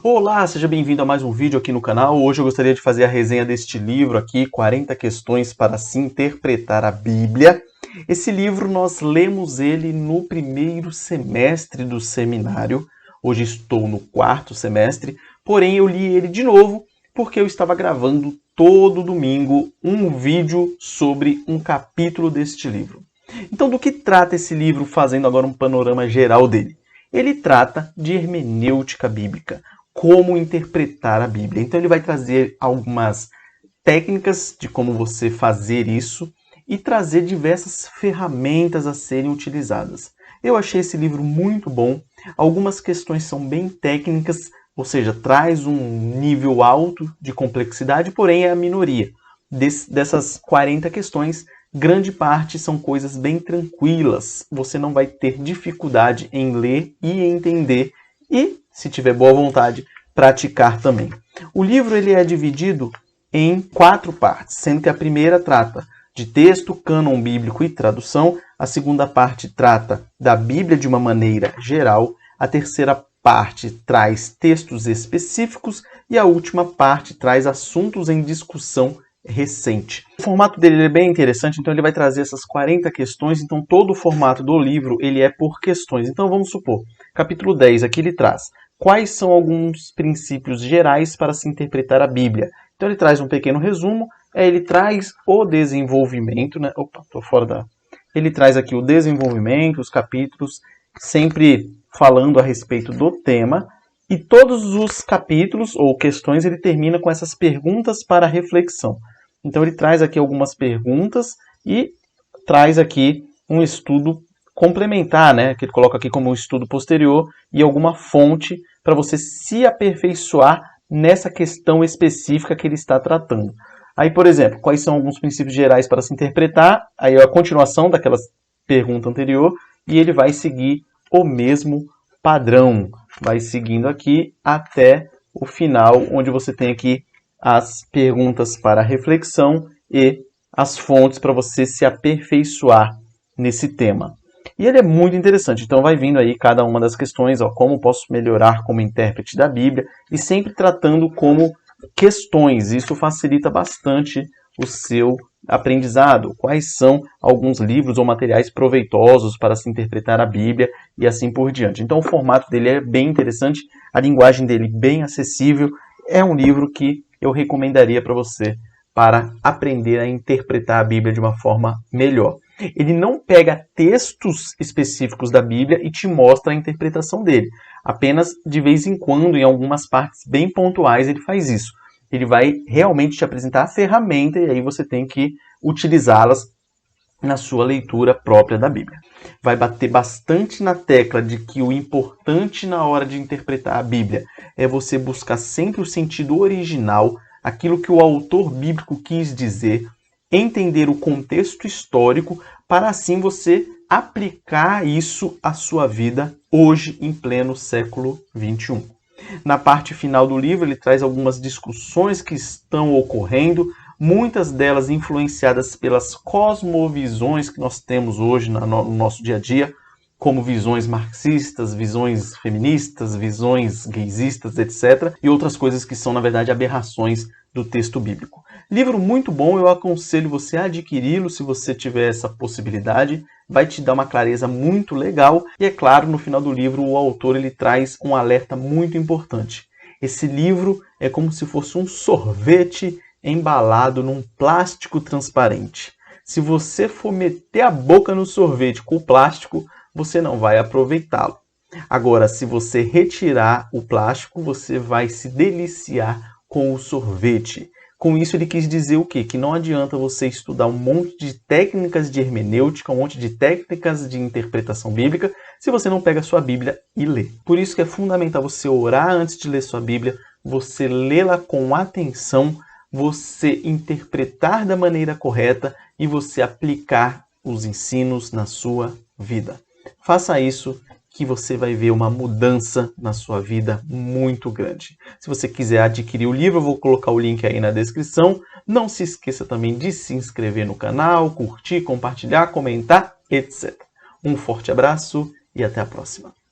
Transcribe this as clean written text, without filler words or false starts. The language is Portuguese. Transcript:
Olá, seja bem-vindo a mais um vídeo aqui no canal. Hoje eu gostaria de fazer a resenha deste livro aqui, 40 questões para se interpretar a Bíblia. Esse livro nós lemos ele no primeiro semestre do seminário. Hoje estou no quarto semestre, porém eu li ele de novo porque eu estava gravando todo domingo um vídeo sobre um capítulo deste livro. Então, do que trata esse livro, fazendo agora um panorama geral dele? Ele trata de hermenêutica bíblica, como interpretar a Bíblia. Então ele vai trazer algumas técnicas de como você fazer isso e trazer diversas ferramentas a serem utilizadas. Eu achei esse livro muito bom. Algumas questões são bem técnicas, ou seja, traz um nível alto de complexidade, porém é a minoria. Dessas 40 questões, grande parte são coisas bem tranquilas. Você não vai ter dificuldade em ler e entender e, se tiver boa vontade, praticar também. O livro ele é dividido em 4 partes, sendo que a primeira trata de texto, cânon bíblico e tradução, a segunda parte trata da Bíblia de uma maneira geral, a terceira parte traz textos específicos e a última parte traz assuntos em discussão recente. O formato dele é bem interessante, então ele vai trazer essas 40 questões, então todo o formato do livro ele é por questões. Então vamos supor, capítulo 10 aqui ele traz quais são alguns princípios gerais para se interpretar a Bíblia. Então ele traz um pequeno resumo, ele traz o desenvolvimento, né? Opa, tô fora da... Ele traz aqui o desenvolvimento, os capítulos, sempre falando a respeito do tema, e todos os capítulos ou questões ele termina com essas perguntas para reflexão. Então ele traz aqui algumas perguntas e traz aqui um estudo complementar, né, que ele coloca aqui como um estudo posterior e alguma fonte para você se aperfeiçoar nessa questão específica que ele está tratando. Aí, por exemplo, quais são alguns princípios gerais para se interpretar? Aí a continuação daquela pergunta anterior e ele vai seguir o mesmo padrão. Vai seguindo aqui até o final, onde você tem aqui as perguntas para reflexão e as fontes para você se aperfeiçoar nesse tema. E ele é muito interessante, então vai vindo aí cada uma das questões, ó, como posso melhorar como intérprete da Bíblia, e sempre tratando como questões. Isso facilita bastante o seu aprendizado. Quais são alguns livros ou materiais proveitosos para se interpretar a Bíblia e assim por diante. Então o formato dele é bem interessante, a linguagem dele bem acessível. É um livro que eu recomendaria para você para aprender a interpretar a Bíblia de uma forma melhor. Ele não pega textos específicos da Bíblia e te mostra a interpretação dele. Apenas de vez em quando, em algumas partes bem pontuais, ele faz isso. Ele vai realmente te apresentar a ferramenta e aí você tem que utilizá-las na sua leitura própria da Bíblia. Vai bater bastante na tecla de que o importante na hora de interpretar a Bíblia é você buscar sempre o sentido original, aquilo que o autor bíblico quis dizer, entender o contexto histórico, para assim você aplicar isso à sua vida hoje, em pleno século XXI. Na parte final do livro, ele traz algumas discussões que estão ocorrendo, muitas delas influenciadas pelas cosmovisões que nós temos hoje no nosso dia a dia, como visões marxistas, visões feministas, visões gaysistas, etc. E outras coisas que são, na verdade, aberrações do texto bíblico. Livro muito bom, eu aconselho você a adquiri-lo se você tiver essa possibilidade. Vai te dar uma clareza muito legal. E é claro, no final do livro, o autor ele traz um alerta muito importante. Esse livro é como se fosse um sorvete embalado num plástico transparente. Se você for meter a boca no sorvete com o plástico, você não vai aproveitá-lo. Agora, se você retirar o plástico, você vai se deliciar com o sorvete. Com isso, ele quis dizer o quê? Que não adianta você estudar um monte de técnicas de hermenêutica, um monte de técnicas de interpretação bíblica, se você não pega a sua Bíblia e lê. Por isso que é fundamental você orar antes de ler sua Bíblia, você lê-la com atenção, você interpretar da maneira correta e você aplicar os ensinos na sua vida. Faça isso que você vai ver uma mudança na sua vida muito grande. Se você quiser adquirir o livro, eu vou colocar o link aí na descrição. Não se esqueça também de se inscrever no canal, curtir, compartilhar, comentar, etc. Um forte abraço e até a próxima.